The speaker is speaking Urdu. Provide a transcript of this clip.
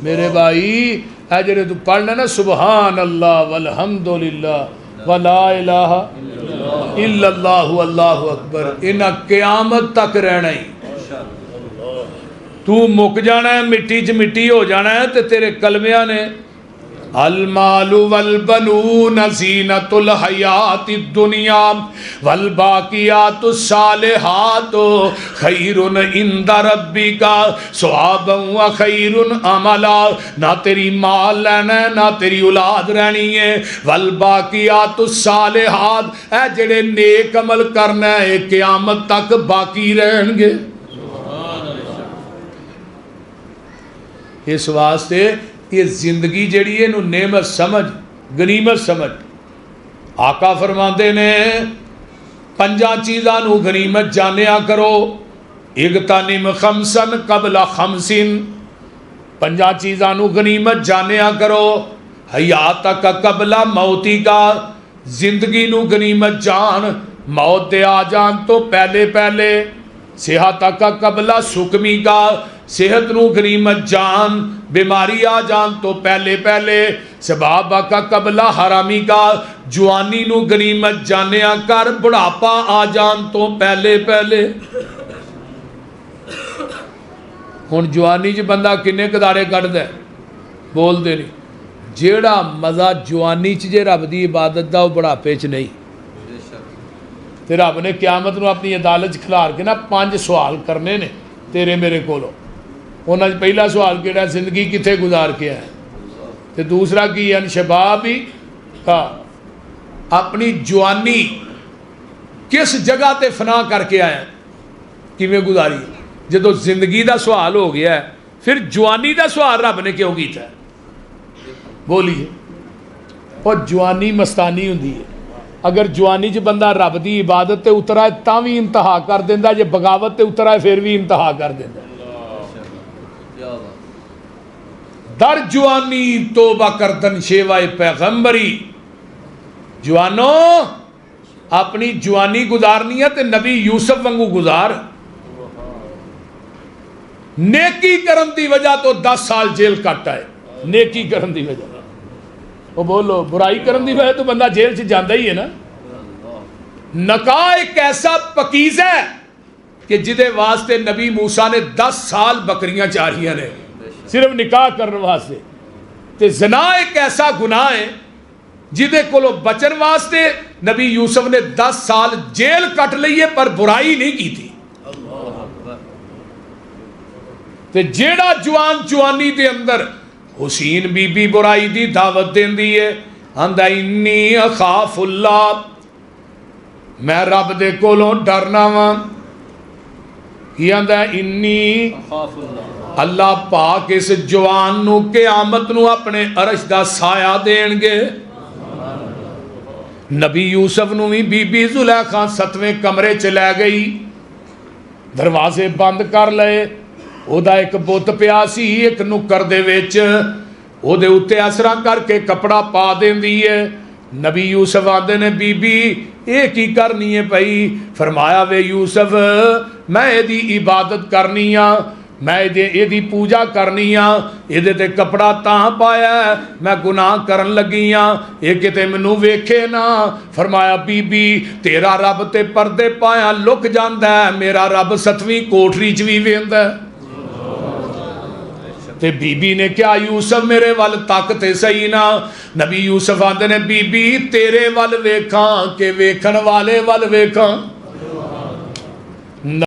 میرے بھائی اے جڑے تو پڑھنا نا سبحان اللہ والحمدللہ ولا الہ الا اللہ اللہ اکبر، انہاں قیامت تک رہنا ہی۔ تو مک جانا ہے، مٹی چ مٹی ہو جانا ہے، تے تیرے کلمیاں نے المال والبنون زینۃ الحیات الدنیا والباقیات الصالحات خیر عند ربک ثوابا وخیر عملا۔ نہ تیری مال لینا ہے نہ تیری اولاد رہنی ہے، والباقیات الصالحات اے جڑے نیک عمل کرنا ہے قیامت تک باقی رہن گے۔ اس واسطے یہ زندگی جڑی ہے نو نعمت سمجھ، غنیمت سمجھ۔ آقا فرماندے نے پنجاں چیزاں نو غنیمت جانیا کرو، اغتنم خمسن قبل خمسن، پنجاں چیزاں نو غنیمت جانیا کرو، حیاتک قبل موتی کا، زندگی نو غنیمت جان موت دے آ جان تو پہلے پہلے، صحتک قبل سقمی کا، صحت نو غنیمت جان بیماری آ جان تو پہلے پہلے، شبابہ کا قبل حرامی کا، جوانی نو غنیمت جانیا کر بڑھاپا آ جان تو پہلے پہلے۔ ہن جوانی چ بندہ کنے کدارے کٹ دے بول دے نہیں، جیڑا مزہ جوانی چ جے رب دی عبادت دا وہ بڑھاپے چ نہیں۔ تے رب نے قیامت نو اپنی عدالت کھلار کے نا 5 سوال کرنے نے تیرے میرے کولو۔ انہاں پہلا سوال کیڑا زندگی کتھے گزار کے ہے، تے دوسرا کی ان شبابی کا اپنی جوانی کس جگہ تے فنا کر کے آیا، کیویں گزاری۔ جدو زندگی دا سوال ہو گیا ہے پھر جوانی دا سوال رب نے کیوں کیتا ہے؟ بولیے۔ اور جوانی مستانی ہوندی ہے، اگر جوانی چ بندہ رب دی عبادت تے اترا ہے تاں بھی انتہا کر دیندا، جے بغاوت تے اترا ہے پھر بھی انتہا کر دیندا۔ در جوانی توبہ کردن شیوائے پیغمبری، جوانو اپنی جوانی گزارنی ہے تے نبی یوسف وانگو گزار۔ نیکی کرن دی وجہ تو 10 سال جیل کٹ آئے، نیکی کرن دی وجہ، وہ بولو برائی کرن دی وجہ تو بندہ جیل سے جاندہ ہی ہے نا۔ نکاح ایک ایسا پکیزہ ہے کہ جدے واسطے نبی موسیٰ نے 10 سال بکریاں چاریاں نے صرف نکاح کرنے واسطے، تے زنا ایک ایسا گناہ ہے جدے کولو بچن واسطے نبی یوسف نے 10 سال جیل کٹ لئیے پر برائی نہیں کی تھی۔ تے جیڑا جوان جوانی دے اندر حسین بی بی برائی دی دعوت دین دی ہے، آندہ انی اخاف اللہ، میں رب دے کولوں ڈرنا وا، کی آندہ انی اللہ پاک اس جوان نو قیامت نو اپنے عرش دا سایہ دین گے۔ نبی یوسف نو بھی بی بی زلیخا 7ویں کمرے چلے گئی، دروازے بند کر لئے، او دا ایک بت پیاسی ایک نکر دے وچ، او دے اتے اسرا کر کے کپڑا پا دین دیئے۔ نبی یوسف آدھے نے بی بی ایک ہی کرنی ہے پئی، فرمایا وے یوسف میں اے دی عبادت کرنی ہاں، میں اے دی پوجا کرنی ہاں، اے دے تے کپڑا تاں پایا ہے، میں گناہ کرن لگی ہاں، اے کتے منو ویکھے نا۔ فرمایا بی بی تیرا رب تے پردے پایا لک جاندہ ہے، میرا رب 7ویں کوٹری چ وی ویندا ہے۔ تے بی بی نے کیا یوسف میرے وال تک تے صحیح نا۔ نبی یوسف آندے نے بی بی تیرے وال ویکھاں کہ ویکھن والے وال ویکھاں۔